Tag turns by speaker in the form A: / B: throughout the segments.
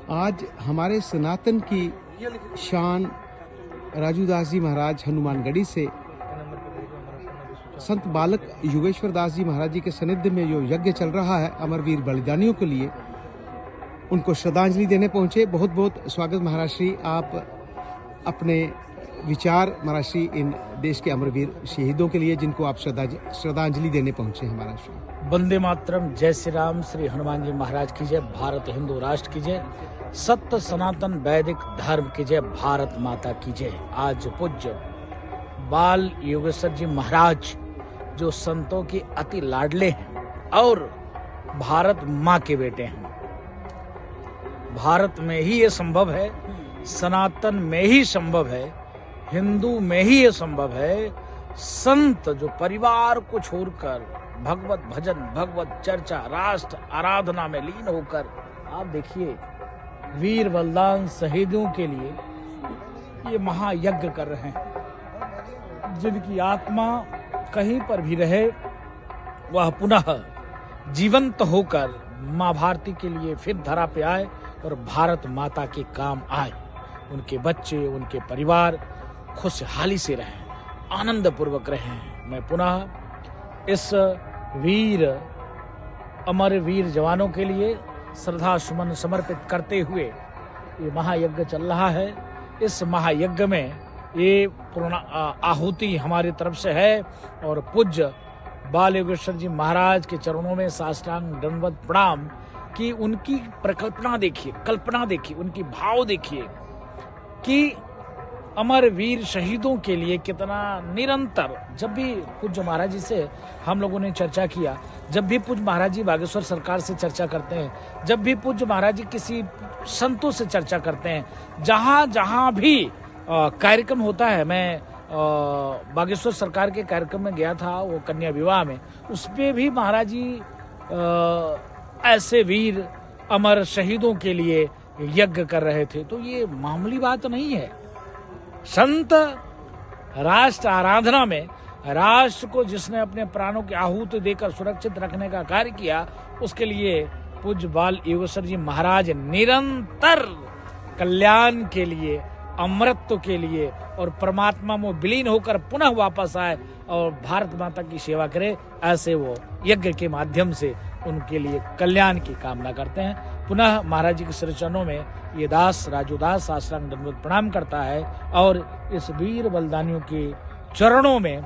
A: आज हमारे सनातन की शान राजू दास जी महाराज हनुमानगढ़ी से संत बालक योगेश्वर दास जी महाराज जी के सानिध्य में जो यज्ञ चल रहा है अमरवीर बलिदानियों के लिए, उनको श्रद्धांजलि देने पहुंचे। बहुत बहुत स्वागत महाराज श्री, आप अपने विचार महाराज श्री इन देश के अमरवीर शहीदों के लिए जिनको आप श्रद्धांजलि देने पहुंचे हैं महाराज श्री।
B: वंदे मातरम, जय श्री राम, श्री हनुमान जी महाराज की जय, भारत हिंदू राष्ट्र की जय, सत्य सनातन वैदिक धर्म की जय, भारत माता की जय। आज पूज्य बाल योगेश्वर जी महाराज जो संतों के अति लाडले हैं और भारत माँ के बेटे हैं। भारत में ही ये संभव है, सनातन में ही संभव है, हिंदू में ही ये संभव है। संत जो परिवार को छोड़कर भगवत भजन, भगवत चर्चा, राष्ट्र आराधना में लीन होकर, आप देखिए वीर बलिदान शहीदों के लिए ये महायज्ञ कर रहे हैं। जिनकी आत्मा कहीं पर भी रहे वह पुनः जीवंत होकर माँ भारती के लिए फिर धरा पे आए और भारत माता के काम आए। उनके बच्चे, उनके परिवार खुशहाली से रहें, आनंद पूर्वक रहें। मैं पुनः इस वीर अमर वीर जवानों के लिए श्रद्धा सुमन समर्पित करते हुए ये महायज्ञ चल रहा है। इस महायज्ञ में ये पूर्ण आहुति हमारी तरफ से है और पूज्य बाल योगेश्वर जी महाराज के चरणों में साष्टांग दंडवत प्रणाम कि उनकी प्रकल्पना देखिए, कल्पना देखिए, उनकी भाव देखिए कि अमर वीर शहीदों के लिए कितना निरंतर, जब भी पूज्य महाराज जी से हम लोगों ने चर्चा किया, जब भी पूज्य महाराज जी बागेश्वर सरकार से चर्चा करते हैं, जब भी पूज्य महाराज जी किसी संतों से चर्चा करते हैं, जहां भी कार्यक्रम होता है, मैं बागेश्वर सरकार के कार्यक्रम में गया था, वो कन्या विवाह में, उसपे भी महाराज जी ऐसे वीर अमर शहीदों के लिए यज्ञ कर रहे थे। तो ये मामूली बात नहीं है। संत राष्ट्र आराधना में राष्ट्र को जिसने अपने प्राणों की आहुति देकर सुरक्षित रखने का कार्य किया, उसके लिए पूज्य बाल योगेश्वर जी महाराज निरंतर कल्याण के लिए, अमृतत्व के लिए और परमात्मा में विलीन होकर पुनः वापस आए और भारत माता की सेवा करे, ऐसे वो यज्ञ के माध्यम से उनके लिए कल्याण की कामना करते हैं। पुनः महाराज जी के श्री चरणों में ये दास राजू दास साष्टांग दंडवत प्रणाम करता है और इस वीर बलिदानियों के चरणों में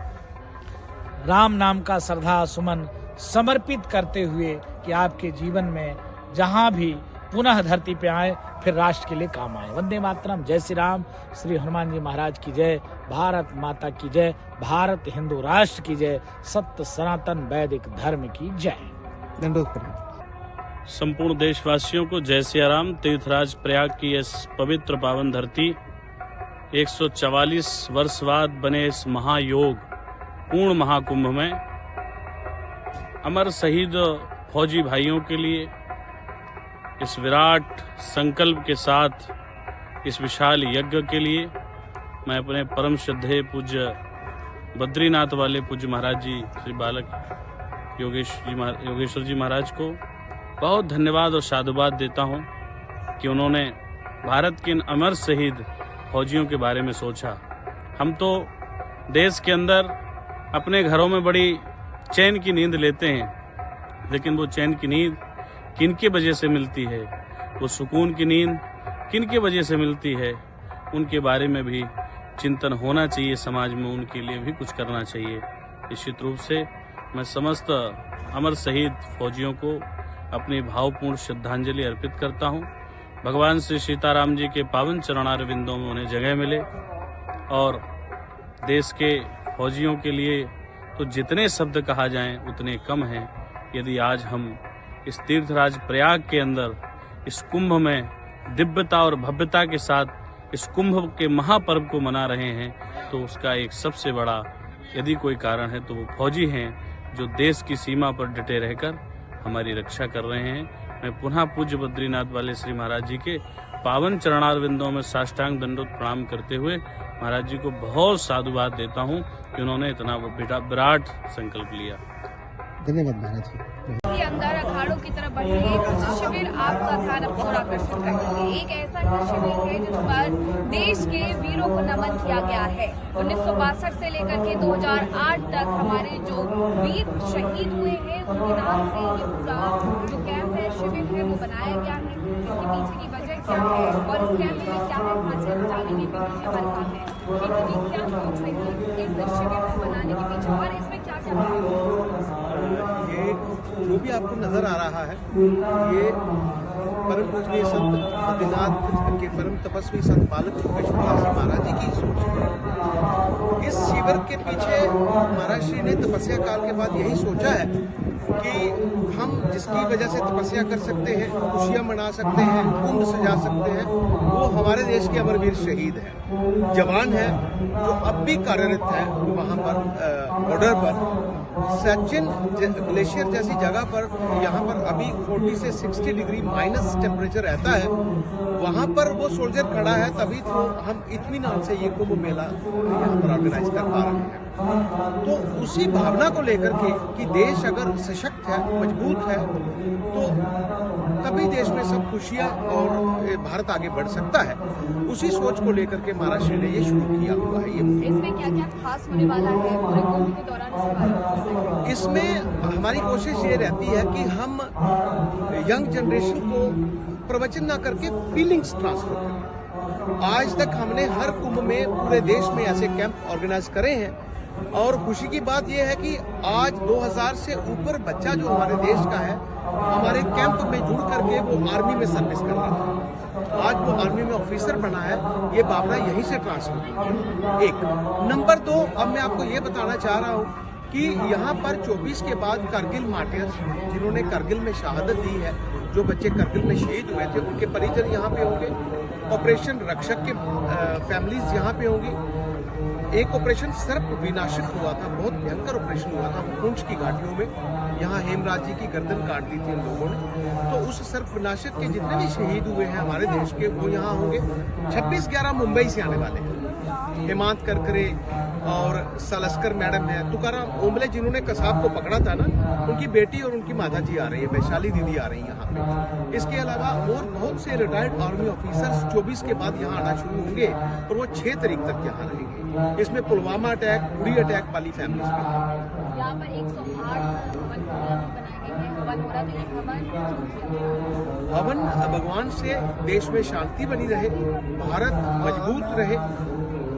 B: राम नाम का श्रद्धा सुमन समर्पित करते हुए कि आपके जीवन में जहां भी पुनः धरती पे आए फिर राष्ट्र के लिए काम आए। वंदे मातरम, जय श्री राम, श्री हनुमान जी महाराज की जय, भारत माता की जय, भारत हिंदू राष्ट्र की जय, सत्य सनातन वैदिक धर्म की जय।
A: दंडवत प्रणाम।
C: संपूर्ण देशवासियों को जय सिया राम। तीर्थराज प्रयाग की इस पवित्र पावन धरती 144 वर्ष बाद बने इस महायोग पूर्ण महाकुंभ में अमर शहीद फौजी भाइयों के लिए इस विराट संकल्प के साथ इस विशाल यज्ञ के लिए मैं अपने परम श्रद्धेय पूज्य बद्रीनाथ वाले पूज्य महाराज जी श्री बालक योगेश्वर जी महाराज को बहुत धन्यवाद और साधुवाद देता हूं कि उन्होंने भारत के इन अमर शहीद फौजियों के बारे में सोचा। हम तो देश के अंदर अपने घरों में बड़ी चैन की नींद लेते हैं, लेकिन वो चैन की नींद किनके वजह से मिलती है, वो सुकून की नींद किनके वजह से मिलती है, उनके बारे में भी चिंतन होना चाहिए। समाज में उनके लिए भी कुछ करना चाहिए। निश्चित रूप से मैं समस्त अमर शहीद फौजियों को अपनी भावपूर्ण श्रद्धांजलि अर्पित करता हूं। भगवान श्री सीताराम जी के पावन चरणार विंदों में उन्हें जगह मिले और देश के फौजियों के लिए तो जितने शब्द कहा जाएं उतने कम हैं। यदि आज हम इस तीर्थराज प्रयाग के अंदर इस कुंभ में दिव्यता और भव्यता के साथ इस कुंभ के महापर्व को मना रहे हैं, तो उसका एक सबसे बड़ा यदि कोई कारण है तो वो फौजी हैं जो देश की सीमा पर डटे रहकर हमारी रक्षा कर रहे हैं। मैं पुनः पूज्य बद्रीनाथ वाले श्री महाराज जी के पावन चरणार विंदों में साष्टांग दंडवत प्रणाम करते हुए महाराज जी को बहुत साधुवाद देता हूं कि उन्होंने इतना विराट संकल्प लिया।
A: धन्यवाद महाराज जी।
D: अंदर अखाड़ों की तरफ बढ़ रही एक शिविर आपका ध्यान अपनी ओर आकर्षित करेंगे। एक ऐसा ही शिविर है जिस पर देश के वीरों को नमन किया गया है। 1962 से लेकर के 2008 तक हमारे जो वीर शहीद हुए हैं उनके नाम से ये पूरा जो कैंप है, शिविर है, वो बनाया गया है। इसके पीछे की वजह क्या है और इस कैंप में क्या है, खासियत जानेंगे। हमारे साथ है जी, क्या सोच रही है इस शिविर को बनाने के पीछे और इसमें क्या क्या है?
A: ये जो भी आपको नजर आ रहा है, ये परम पूजनीय संत बद्रीनाथ के परम तपस्वी संत बालक योगेश्वरदास जी महाराज जी की सोच है। इस शिविर के पीछे महाराज श्री ने तपस्या काल के बाद यही सोचा है कि हम जिसकी वजह से तपस्या कर सकते हैं, खुशियां मना सकते हैं, कुंभ सजा सकते हैं, वो हमारे देश के अमरवीर शहीद हैं, जवान हैं, जो अब भी कार्यरत हैं वहाँ पर बॉर्डर पर। सचिन ग्लेशियर जैसी जगह पर, यहाँ पर अभी 40 से 60 डिग्री माइनस टेम्परेचर रहता है, वहाँ पर वो सोल्जर खड़ा है, तभी तो हम इत्मीनान से ये कुंभ मेला यहाँ पर ऑर्गेनाइज कर पा रहे हैं। तो उसी भावना को लेकर के कि देश अगर सशक्त है, मजबूत है, तो तभी देश में सब खुशियां और भारत आगे बढ़ सकता है। उसी सोच को लेकर के महाराज श्री ने ये शुरू किया हुआ है। ये
D: इसमें क्या क्या खास होने वाला है पूरे कुंभ के दौरान?
A: इसमें हमारी कोशिश ये रहती है कि हम यंग जनरेशन को प्रवचन ना करके फीलिंग्स ट्रांसफर करें। आज तक हमने हर कुंभ में पूरे देश में ऐसे कैंप ऑर्गेनाइज करे हैं और खुशी की बात यह है कि आज 2000 से ऊपर बच्चा जो हमारे देश का है, हमारे कैंप में जुड़ करके वो आर्मी में सर्विस कर रहा है। आज वो आर्मी में ऑफिसर बना है। ये भावना यहीं से ट्रांसफर हुई है। एक नंबर 2, अब मैं आपको ये बताना चाह रहा हूँ कि यहाँ पर 24 के बाद कारगिल मार्टियर्स, जिन्होंने कारगिल में शहादत दी है, जो बच्चे कारगिल में शहीद हुए थे, उनके परिजन यहाँ पे होंगे। ऑपरेशन रक्षक के फैमिलीज यहाँ पे होंगी। एक ऑपरेशन सर्प विनाशक हुआ था, बहुत भयंकर ऑपरेशन हुआ था पुंछ की घाटियों में। यहाँ हेमराज जी की गर्दन काट दी थी इन लोगों ने। तो उस सर्प विनाशक के जितने भी शहीद हुए हैं हमारे देश के, वो यहाँ होंगे। 26/11 मुंबई से आने वाले हैं। हेमंत करकरे और सलस्कर मैडम है, तुकाराम ओमले जिन्होंने कसाब को पकड़ा था ना, उनकी बेटी और उनकी माता जी आ रही है, वैशाली दीदी आ रही है यहाँ पे। इसके अलावा और बहुत से रिटायर्ड आर्मी ऑफिसर्स 24 के बाद यहाँ आना शुरू होंगे और वो 6 तारीख तक यहाँ रहेंगे। इसमें पुलवामा अटैक, उरी अटैक वाली फैमिलीज भी हैं।
D: यहाँ पर 108
A: हवन भगवान से देश में शांति बनी रहे, भारत मजबूत रहे।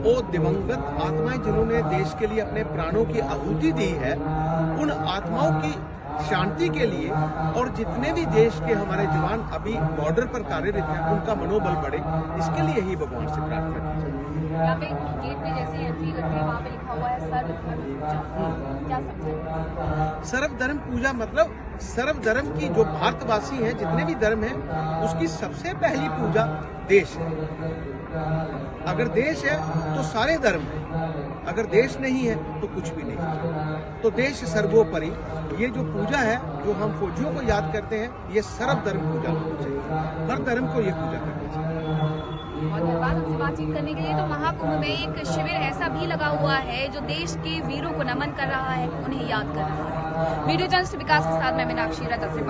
A: वो दिवंगत आत्माएं जिन्होंने देश के लिए अपने प्राणों की आहुति दी है, उन आत्माओं की शांति के लिए और जितने भी देश के हमारे जवान अभी बॉर्डर पर कार्यरत हैं, उनका मनोबल बढ़े, इसके लिए ही भगवान से प्रार्थना की जाए।
D: यहाँ पे गेट पे जैसे एंट्री लगती है, वहाँ पे लिखा हुआ है सर्वधर्म पूजा, क्या समझाएंगे?
A: सर्वधर्म पूजा मतलब सर्वधर्म की जो भारतवासी हैं, जितने भी धर्म हैं, उसकी सबसे पहली पूजा देश है। अगर देश है तो सारे धर्म हैं, अगर देश नहीं है तो कुछ भी नहीं है। तो देश सर्वोपरि। ये जो पूजा है, जो हम फौजियों को याद करते हैं, ये सर्वधर्म पूजा होनी चाहिए। हर धर्म को ये पूजा करनी चाहिए।
D: और धन्यवाद हमसे बातचीत करने के लिए। तो महाकुंभ में एक शिविर ऐसा भी लगा हुआ है जो देश के वीरों को नमन कर रहा है, उन्हें याद कर रहा है। वीडियो जर्नलिस्ट विकास के साथ मैं मीनाक्षी, रतन से।